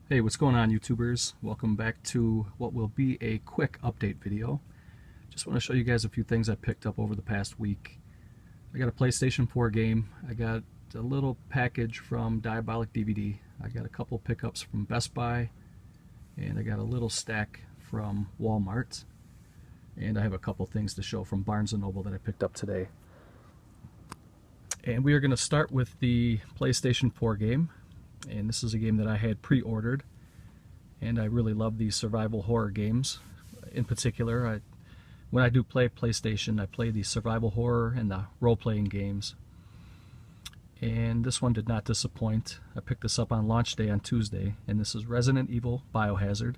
Hey, what's going on, YouTubers? Welcome back to what will be a quick update video. Just want to show you guys a few things I picked up over the past week. I got a PlayStation 4 game. I got a little package from Diabolic DVD. I got a couple pickups from Best Buy, and I got a little stack from Walmart. And I have a couple things to show from Barnes & Noble that I picked up today. And we are going to start with the PlayStation 4 game. And this is a game that I had pre-ordered, and I really love these survival horror games. In particular, when I do play PlayStation, I play the survival horror and the role-playing games. And this one did not disappoint. I picked this up on launch day on Tuesday, and this is Resident Evil Biohazard,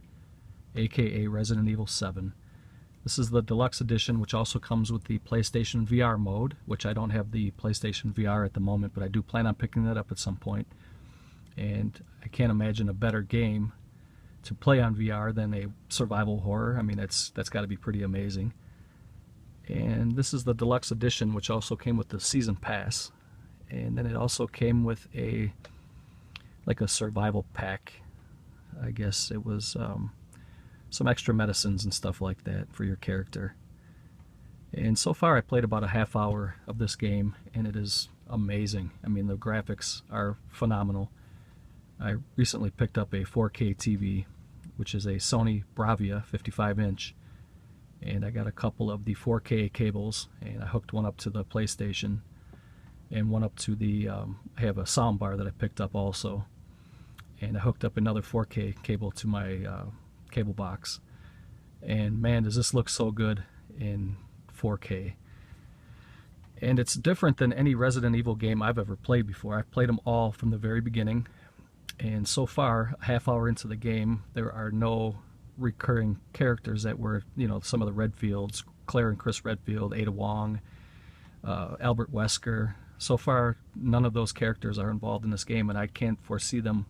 aka Resident Evil 7. This is the deluxe edition, which also comes with the PlayStation VR mode, which I don't have the PlayStation VR at the moment, but I do plan on picking that up at some point. And I can't imagine a better game to play on VR than a survival horror. I mean, that's got to be pretty amazing. And this is the deluxe edition, which also came with the season pass. And then it also came with a survival pack. I guess it was some extra medicines and stuff like that for your character. And so far I played about a half hour of this game, and it is amazing. I mean, the graphics are phenomenal. I recently picked up a 4K TV, which is a Sony Bravia 55-inch, and I got a couple of the 4K cables, and I hooked one up to the PlayStation and one up to the I have a sound bar that I picked up also, and I hooked up another 4K cable to my cable box. And man, does this look so good in 4K. And it's different than any Resident Evil game I've ever played before. I've played them all from the very beginning. And so far, a half hour into the game, there are no recurring characters that were, some of the Redfields, Claire and Chris Redfield, Ada Wong, Albert Wesker. So far, none of those characters are involved in this game, and I can't foresee them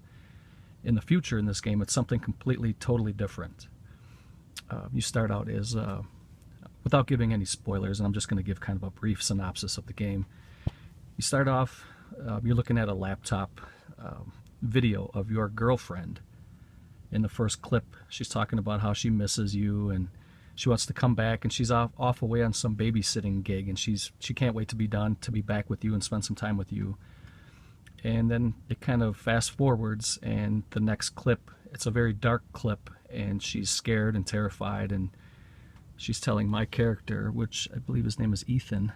in the future in this game. It's something completely, totally different. You start out as, without giving any spoilers, and I'm just going to give kind of a brief synopsis of the game. You start off, you're looking at a laptop video of your girlfriend. In the first clip, she's talking about how she misses you and she wants to come back, and she's off away on some babysitting gig, and she can't wait to be done, to be back with you and spend some time with you. And then it kind of fast forwards, and the next clip, it's a very dark clip, and she's scared and terrified, and she's telling my character, which I believe his name is Ethan.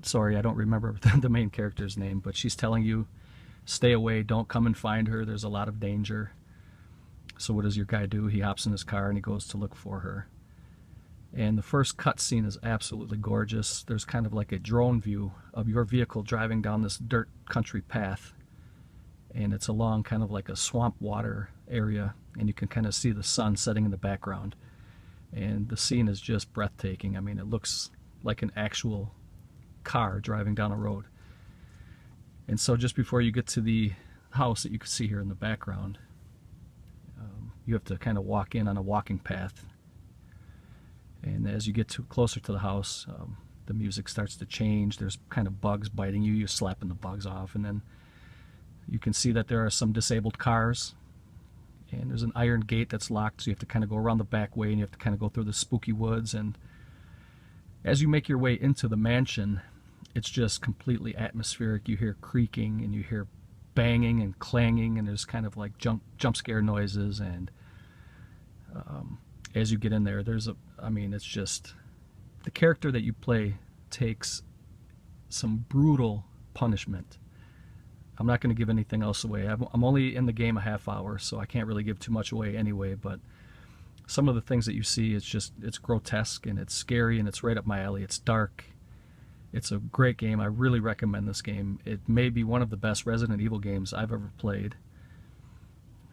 Sorry, I don't remember the main character's name, but she's telling you, stay away, don't come and find her, there's a lot of danger. So what does your guy do? He hops in his car and he goes to look for her. And the first cutscene is absolutely gorgeous. There's kind of like a drone view of your vehicle driving down this dirt country path. And it's along kind of like a swamp water area, and you can kind of see the sun setting in the background. And the scene is just breathtaking. I mean, it looks like an actual car driving down a road. And so just before you get to the house that you can see here in the background, you have to kind of walk in on a walking path. And as you get closer to the house, the music starts to change. There's kind of bugs biting you. You're slapping the bugs off. And then you can see that there are some disabled cars. And there's an iron gate that's locked, so you have to kind of go around the back way, and you have to kind of go through the spooky woods. And as you make your way into the mansion, it's just completely atmospheric. You hear creaking, and you hear banging and clanging, and there's kind of like jump scare noises. And as you get in there, it's just, the character that you play takes some brutal punishment. I'm not going to give anything else away. I'm only in the game a half hour, so I can't really give too much away anyway, but some of the things that you see, it's grotesque, and it's scary, and it's right up my alley. It's dark. It's a great game. I really recommend this game. It may be one of the best Resident Evil games I've ever played.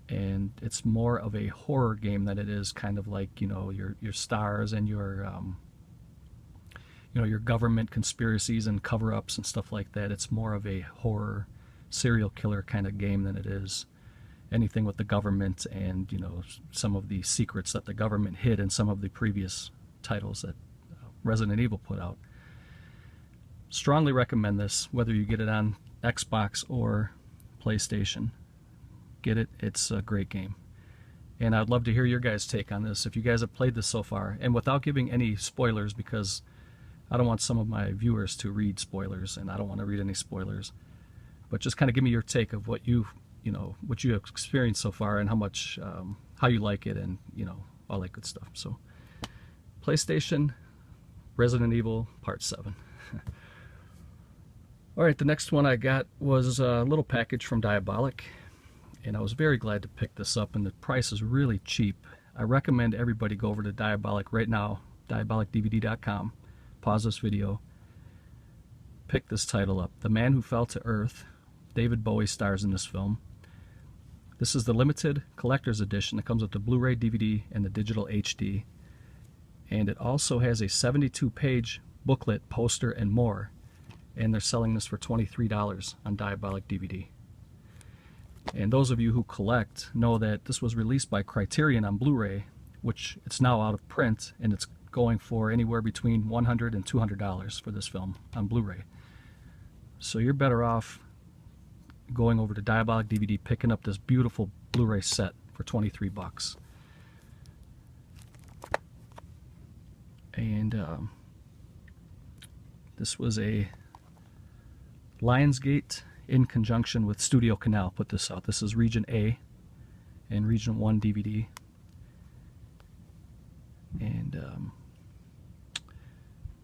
And it's more of a horror game than it is kind of like, your stars and your government conspiracies and cover-ups and stuff like that. It's more of a horror serial killer kind of game than it is anything with the government and, some of the secrets that the government hid in some of the previous titles that Resident Evil put out. Strongly recommend this, whether you get it on Xbox or PlayStation. Get it? It's a great game. And I'd love to hear your guys' take on this, if you guys have played this so far. And without giving any spoilers, because I don't want some of my viewers to read spoilers, and I don't want to read any spoilers. But just kind of give me your take of what what you have experienced so far, and how you like it, and all that good stuff. So, PlayStation, Resident Evil Part 7. Alright, the next one I got was a little package from Diabolic, and I was very glad to pick this up, and the price is really cheap. I recommend everybody go over to Diabolic right now, diabolicdvd.com, pause this video, pick this title up. The Man Who Fell to Earth. David Bowie stars in this film. This is the limited collector's edition that comes with the Blu-ray, DVD, and the digital HD. And it also has a 72-page booklet, poster, and more. And they're selling this for $23 on Diabolic DVD. And those of you who collect know that this was released by Criterion on Blu-ray, which it's now out of print, and it's going for anywhere between $100 and $200 for this film on Blu-ray. So you're better off going over to Diabolic DVD, picking up this beautiful Blu-ray set for 23 bucks. And this was a Lionsgate in conjunction with Studio Canal put this out. This is Region A and Region 1 DVD. And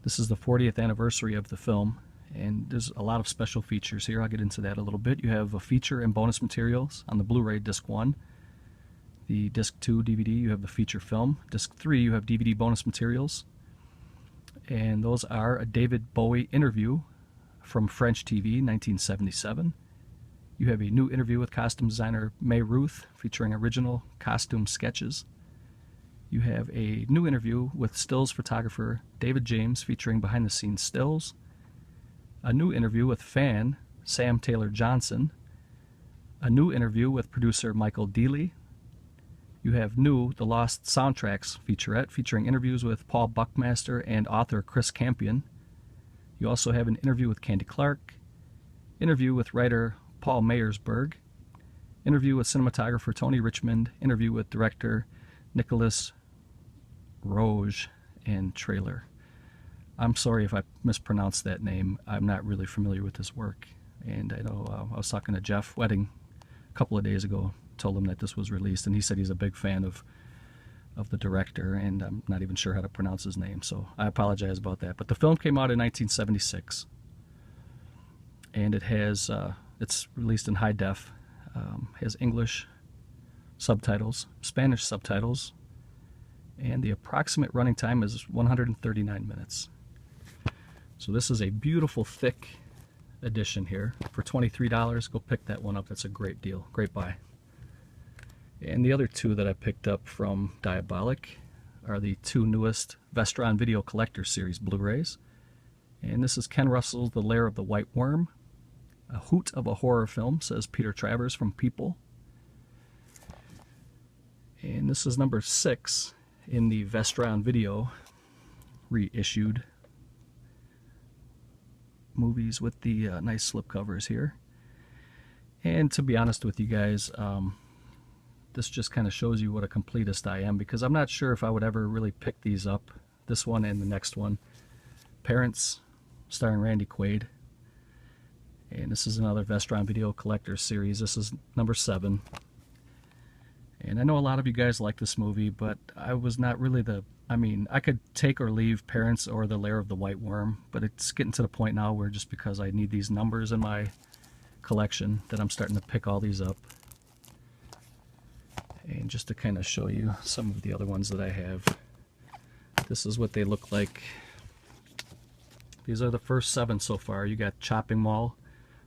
this is the 40th anniversary of the film, and there's a lot of special features here. I'll get into that a little bit. You have a feature and bonus materials on the Blu-ray Disc 1. The Disc 2 DVD, you have the feature film. Disc 3, you have DVD bonus materials. And those are a David Bowie interview from French TV, 1977. You have a new interview with costume designer May Ruth, featuring original costume sketches. You have a new interview with stills photographer David James, featuring behind-the-scenes stills. A new interview with fan Sam Taylor Johnson. A new interview with producer Michael Dealey. You have new The Lost Soundtracks featurette, featuring interviews with Paul Buckmaster and author Chris Campion. You also have an interview with Candy Clark, interview with writer Paul Mayersberg, interview with cinematographer Tony Richmond, interview with director Nicolas Roge, and trailer. I'm sorry if I mispronounced that name. I'm not really familiar with his work. And I know I was talking to Jeff Wedding a couple of days ago, told him that this was released, and he said he's a big fan of the director, and I'm not even sure how to pronounce his name, so I apologize about that. But the film came out in 1976, and it has it's released in high def, has English subtitles, Spanish subtitles, and the approximate running time is 139 minutes. So this is a beautiful thick edition here for $23. Go pick that one up. That's a great deal, great buy. And the other two that I picked up from Diabolic are the two newest Vestron Video Collector Series Blu-rays. And this is Ken Russell's The Lair of the White Worm. A hoot of a horror film, says Peter Travers from People. And this is number 6 in the Vestron Video reissued movies with the nice slipcovers here. And to be honest with you guys, this just kind of shows you what a completist I am, because I'm not sure if I would ever really pick these up, this one and the next one. Parents, starring Randy Quaid. And this is another Vestron Video Collector Series. This is number 7. And I know a lot of you guys like this movie, but I was not really I could take or leave Parents or The Lair of the White Worm, but it's getting to the point now where just because I need these numbers in my collection that I'm starting to pick all these up. And just to kind of show you some of the other ones that I have, this is what they look like. These are the first 7 so far. You got Chopping Mall,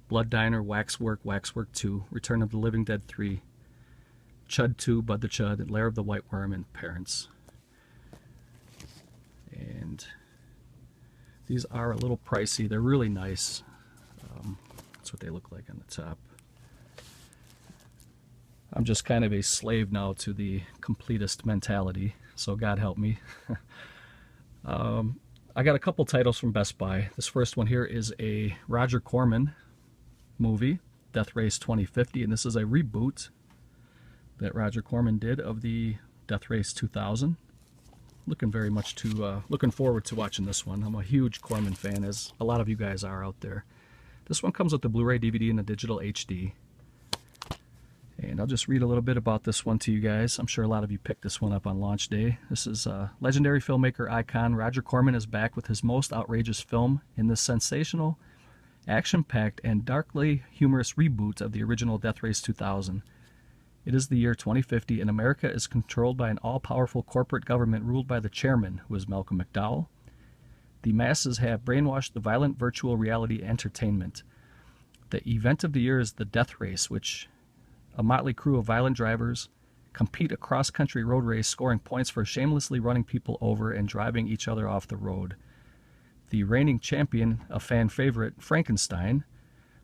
Blood Diner, Waxwork, Waxwork 2, Return of the Living Dead 3, Chud 2, Bud the Chud, Lair of the White Worm, and Parents. And these are a little pricey. They're really nice. That's what they look like on the top. I'm just kind of a slave now to the completist mentality, so God help me. I got a couple titles from Best Buy. This first one here is a Roger Corman movie. Death Race 2050, and this is a reboot that Roger Corman did of the Death Race 2000. Looking forward to watching this one. I'm a huge Corman fan, as a lot of you guys are out there. This one comes with the Blu-ray, DVD, and a digital HD. And I'll just read a little bit about this one to you guys. I'm sure a lot of you picked this one up on launch day. This is legendary filmmaker icon Roger Corman is back with his most outrageous film in this sensational, action-packed, and darkly humorous reboot of the original Death Race 2000. It is the year 2050, and America is controlled by an all-powerful corporate government ruled by the chairman, who is Malcolm McDowell. The masses have brainwashed the violent virtual reality entertainment. The event of the year is the Death Race, which a motley crew of violent drivers compete a cross-country road race, scoring points for shamelessly running people over and driving each other off the road. The reigning champion, a fan favorite, Frankenstein,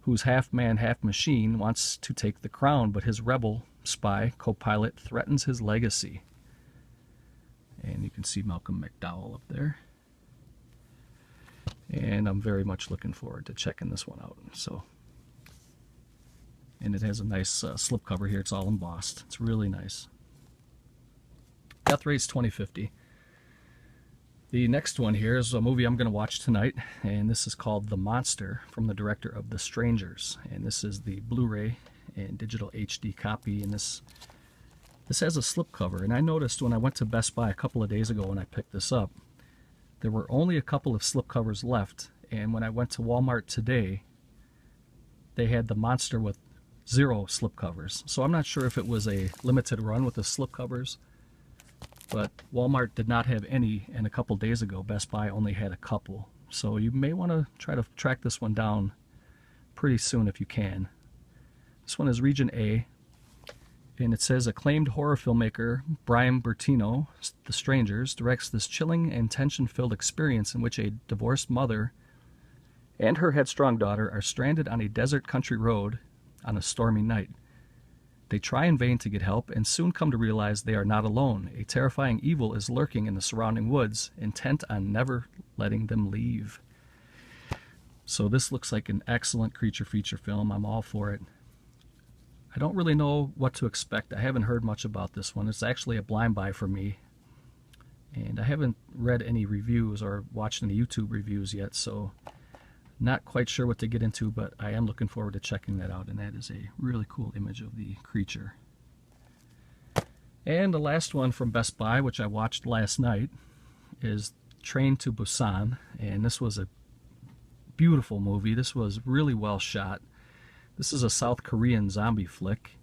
who's half man, half machine, wants to take the crown, but his rebel spy co-pilot threatens his legacy. And you can see Malcolm McDowell up there. And I'm very much looking forward to checking this one out. And it has a nice slipcover here. It's all embossed. It's really nice. Death Race 2050. The next one here is a movie I'm going to watch tonight, and this is called The Monster, from the director of The Strangers. And this is the Blu-ray and digital HD copy, and this has a slipcover. And I noticed when I went to Best Buy a couple of days ago when I picked this up, there were only a couple of slipcovers left, and when I went to Walmart today, they had The Monster with 0 slipcovers. So I'm not sure if it was a limited run with the slipcovers, but Walmart did not have any, and a couple days ago Best Buy only had a couple. So you may want to try to track this one down pretty soon if you can. This one is Region A, and it says acclaimed horror filmmaker Brian Bertino, The Strangers, directs this chilling and tension-filled experience in which a divorced mother and her headstrong daughter are stranded on a desert country road on a stormy night. They try in vain to get help and soon come to realize they are not alone. A terrifying evil is lurking in the surrounding woods, intent on never letting them leave. So this looks like an excellent creature feature film. I'm all for it. I don't really know what to expect. I haven't heard much about this one. It's actually a blind buy for me. And I haven't read any reviews or watched any YouTube reviews yet, so not quite sure what to get into, but I am looking forward to checking that out, and that is a really cool image of the creature. And the last one from Best Buy, which I watched last night, is Train to Busan, and this was a beautiful movie. This was really well shot. This is a South Korean zombie flick,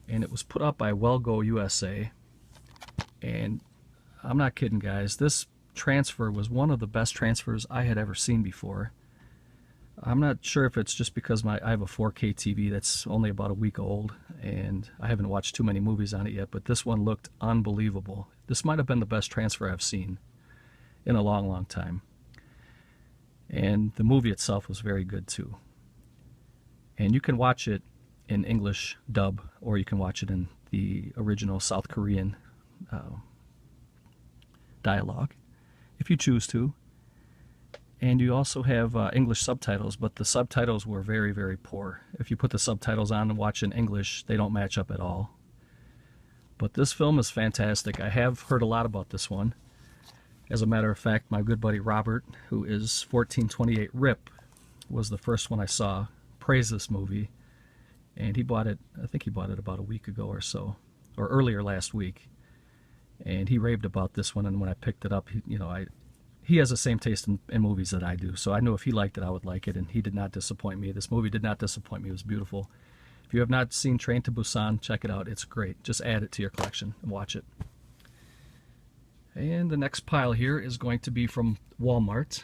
and it was put out by Well Go USA, and I'm not kidding, guys. This transfer was one of the best transfers I had ever seen before. I'm not sure if it's just because I have a 4K TV that's only about a week old, and I haven't watched too many movies on it yet, but this one looked unbelievable. This might have been the best transfer I've seen in a long, long time. And the movie itself was very good too. And you can watch it in English dub, or you can watch it in the original South Korean dialogue, if you choose to. And you also have English subtitles, but the subtitles were very, very poor. If you put the subtitles on and watch in English, they don't match up at all. But this film is fantastic. I have heard a lot about this one. As a matter of fact, my good buddy Robert, who is 1428 RIP, was the first one I saw praise this movie. And he bought it, I think he bought it about a week ago or so, or earlier last week. And he raved about this one, and when I picked it up, he has the same taste in movies that I do, so I knew if he liked it, I would like it, and he did not disappoint me. This movie did not disappoint me. It was beautiful. If you have not seen Train to Busan, check it out. It's great. Just add it to your collection and watch it. And the next pile here is going to be from Walmart,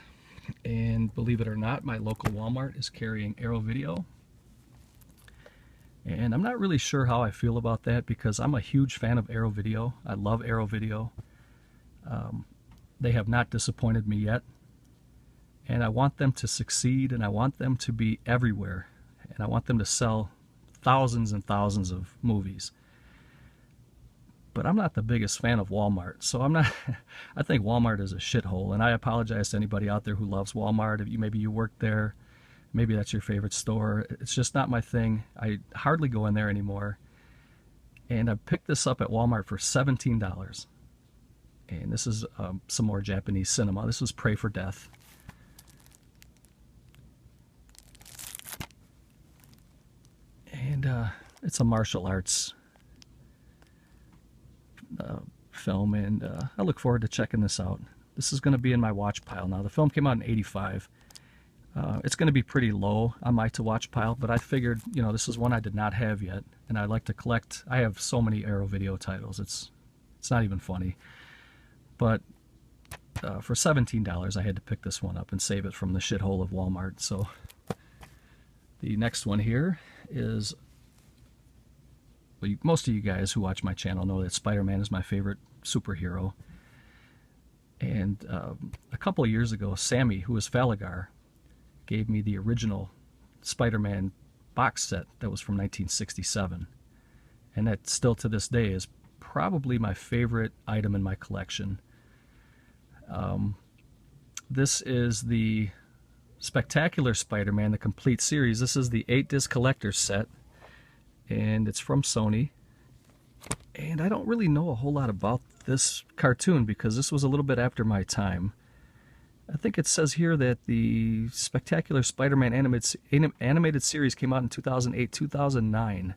and believe it or not, my local Walmart is carrying Arrow Video. And I'm not really sure how I feel about that, because I'm a huge fan of Arrow Video. I love Arrow Video. They have not disappointed me yet, and I want them to succeed, and I want them to be everywhere, and I want them to sell thousands and thousands of movies. But I'm not the biggest fan of Walmart, so I think Walmart is a shithole, and I apologize to anybody out there who loves Walmart. If maybe you work there, Maybe that's your favorite store. It's just not my thing. I hardly go in there anymore. And I picked this up at Walmart for $17. And this is some more Japanese cinema. This is Pray for Death. And it's a martial arts film, and I look forward to checking this out. This is going to be in my watch pile now. The film came out in '85. It's going to be pretty low on my to watch pile, but I figured, you know, this is one I did not have yet, and I like to collect. I have so many Arrow Video titles, it's not even funny. But for $17, I had to pick this one up and save it from the shithole of Walmart. So the next one here is, well, most of you guys who watch my channel know that Spider-Man is my favorite superhero. And a couple of years ago, Sammy, who is Falagar, gave me the original Spider-Man box set that was from 1967. And that still to this day is probably my favorite item in my collection. This is the Spectacular Spider-Man, the complete series. This is the 8-disc collector's set, and it's from Sony. And I don't really know a whole lot about this cartoon because this was a little bit after my time. I think it says here that the Spectacular Spider-Man animated series came out in 2008-2009.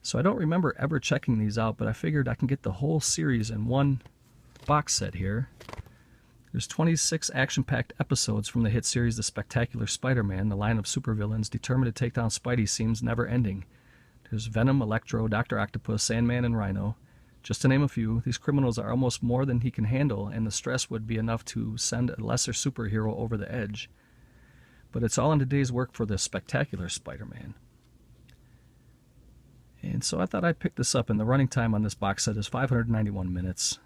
So I don't remember ever checking these out, but I figured I can get the whole series in one box set here. There's 26 action-packed episodes from the hit series The Spectacular Spider-Man. The line of supervillains determined to take down Spidey seems never-ending. There's Venom, Electro, Dr. Octopus, Sandman, and Rhino. Just to name a few, these criminals are almost more than he can handle, and the stress would be enough to send a lesser superhero over the edge. But it's all in a day's work for the Spectacular Spider-Man. And so I thought I'd pick this up, and the running time on this box set is 591 minutes.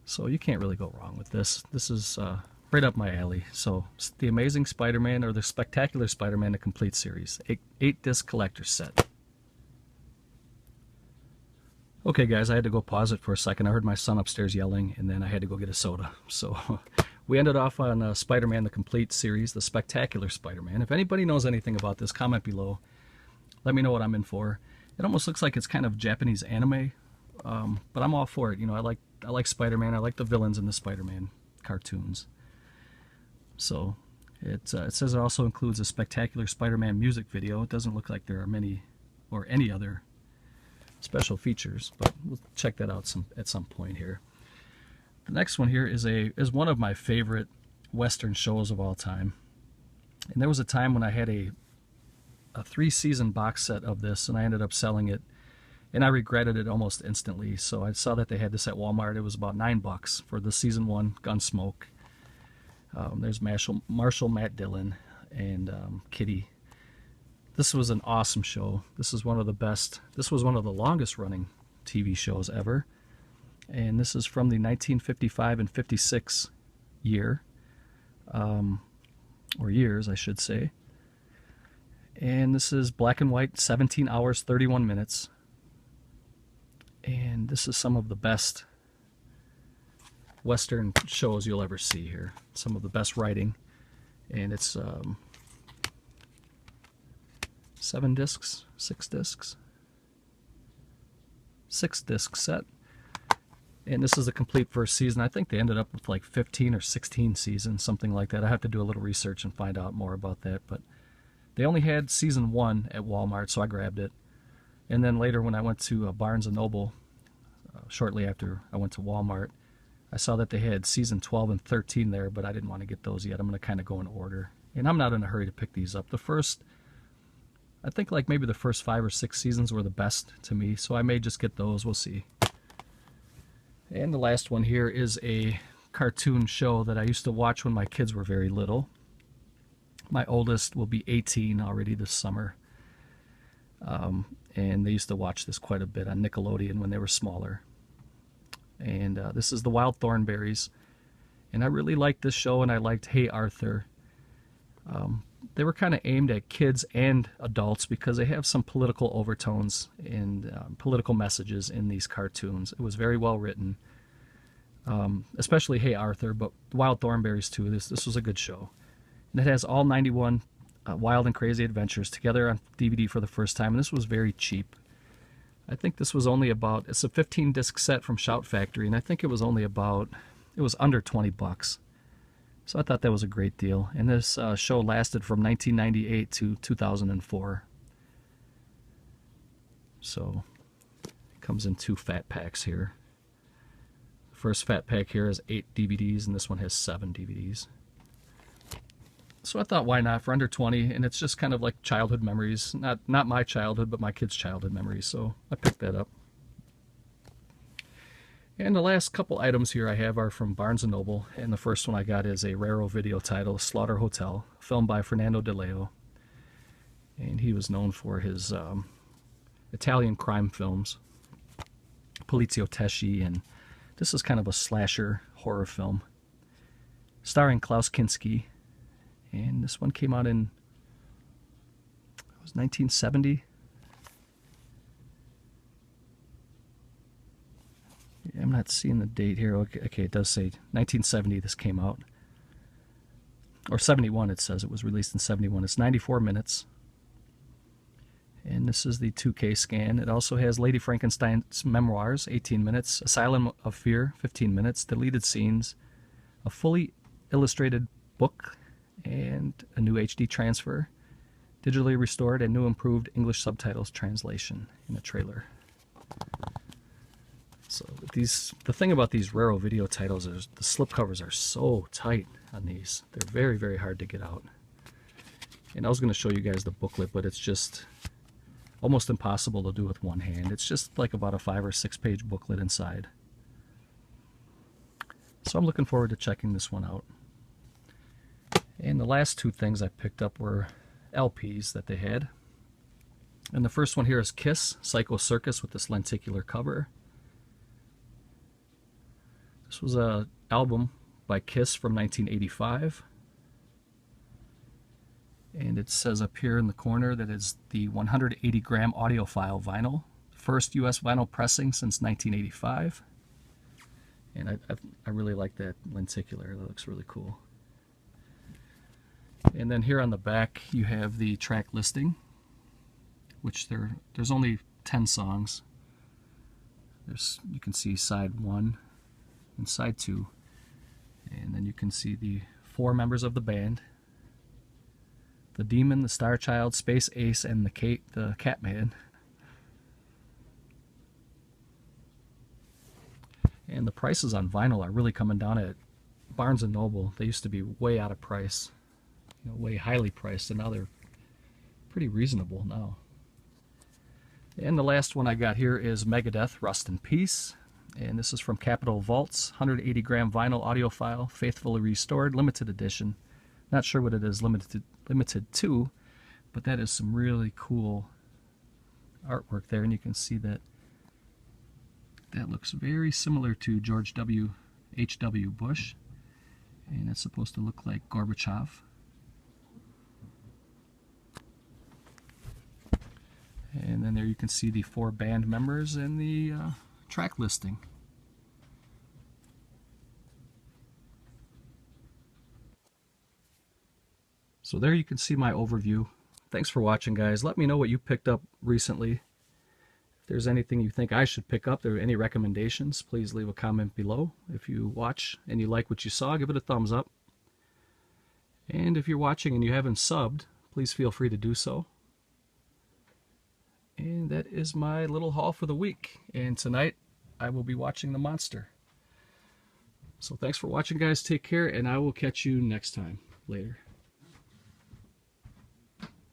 So you can't really go wrong with this. This is right up my alley. So The Amazing Spider-Man, or The Spectacular Spider-Man, the complete series. 8-disc collector's set. Okay guys, I had to go pause it for a second. I heard my son upstairs yelling, and then I had to go get a soda. So we ended off on Spider-Man, the complete series, The Spectacular Spider-Man. If anybody knows anything about this, comment below. Let me know what I'm in for. It almost looks like it's kind of Japanese anime, but I'm all for it. You know, I like Spider-Man. I like the villains in the Spider-Man cartoons. So it says it also includes a Spectacular Spider-Man music video. It doesn't look like there are many or any other special features, but we'll check that out at some point here. The next one here is one of my favorite Western shows of all time. And there was a time when I had a 3-season box set of this, and I ended up selling it, and I regretted it almost instantly. So I saw that they had this at Walmart. It was about $9 for the season 1 Gunsmoke. There's Marshall, Matt Dillon, and Kitty. This was an awesome show. This is one of the best. This was one of the longest running TV shows ever. And this is from the 1955 and 56 year, or years, I should say. And this is black and white, 17 hours, 31 minutes. And this is some of the best Western shows you'll ever see here. Some of the best writing. And it's 7 discs, 6 discs, 6-disc set. And this is the complete first season. I think they ended up with like 15 or 16 seasons, something like that. I have to do a little research and find out more about that. But they only had season 1 at Walmart, so I grabbed it. And then later when I went to Barnes & Noble, shortly after I went to Walmart, I saw that they had season 12 and 13 there, but I didn't want to get those yet. I'm going to kind of go in order. And I'm not in a hurry to pick these up. I think like maybe the first 5 or 6 seasons were the best to me, so I may just get those. We'll see. And the last one here is a cartoon show that I used to watch when my kids were very little. My oldest will be 18 already this summer. And they used to watch this quite a bit on Nickelodeon when they were smaller. And this is the Wild Thornberrys. And I really liked this show, and I liked Hey Arthur. They were kind of aimed at kids and adults because they have some political overtones and political messages in these cartoons. It was very well written, especially Hey Arthur, but Wild Thornberrys too. This was a good show. And it has all 91 Wild and Crazy Adventures together on DVD for the first time, and this was very cheap. I think this was only about, it's a 15 disc set from Shout Factory, and I think it was only about, it was under 20 bucks. So I thought that was a great deal. And this show lasted from 1998 to 2004. So it comes in 2 fat packs here. The first fat pack here has 8 DVDs, and this one has 7 DVDs. So I thought, why not, for under 20, and it's just kind of like childhood memories. Not my childhood, but my kids' childhood memories, so I picked that up. And the last couple items here I have are from Barnes & Noble, and the first one I got is a Raro video title, Slaughter Hotel, filmed by Fernando De Leo. And he was known for his Italian crime films, Polizio Tesci, and this is kind of a slasher horror film, starring Klaus Kinski. And this one came out in, it was 1970. I'm not seeing the date here. Okay, it does say 1970 this came out. Or 71 it says. It was released in 71. It's 94 minutes. And this is the 2K scan. It also has Lady Frankenstein's Memoirs, 18 minutes. Asylum of Fear, 15 minutes. Deleted scenes. A fully illustrated book. And a new HD transfer. Digitally restored and new improved English subtitles translation in a trailer. So the thing about these Raro video titles is the slipcovers are so tight on these. They're very, very hard to get out. And I was going to show you guys the booklet, but it's just almost impossible to do with one hand. It's just like about a 5 or 6 page booklet inside. So I'm looking forward to checking this one out. And the last 2 things I picked up were LPs that they had. And the first one here is Kiss, Psycho Circus, with this lenticular cover. This was an album by Kiss from 1985. And it says up here in the corner that it's the 180 gram audiophile vinyl. First US vinyl pressing since 1985. And I really like that lenticular. That looks really cool. And then here on the back you have the track listing, which there's only 10 songs. You can see side 1 and side 2, and then you can see the 4 members of the band: the Demon, the Star Child, Space Ace, and the Catman. And the prices on vinyl are really coming down at Barnes & Noble. They used to be way out of price, way highly priced, and now they're pretty reasonable now. And the last one I got here is Megadeth, Rust in Peace. And this is from Capitol Vaults, 180 gram vinyl audiophile, faithfully restored, limited edition. Not sure what it is limited to, but that is some really cool artwork there. And you can see that looks very similar to George H.W. Bush. And it's supposed to look like Gorbachev. And then there you can see the 4 band members and the track listing. So there you can see my overview. Thanks for watching, guys. Let me know what you picked up recently. If there's anything you think I should pick up, there are any recommendations, please leave a comment below. If you watch and you like what you saw, give it a thumbs up. And if you're watching and you haven't subbed, please feel free to do so. And that is my little haul for the week. And tonight, I will be watching The Monster. So thanks for watching, guys. Take care, and I will catch you next time. Later.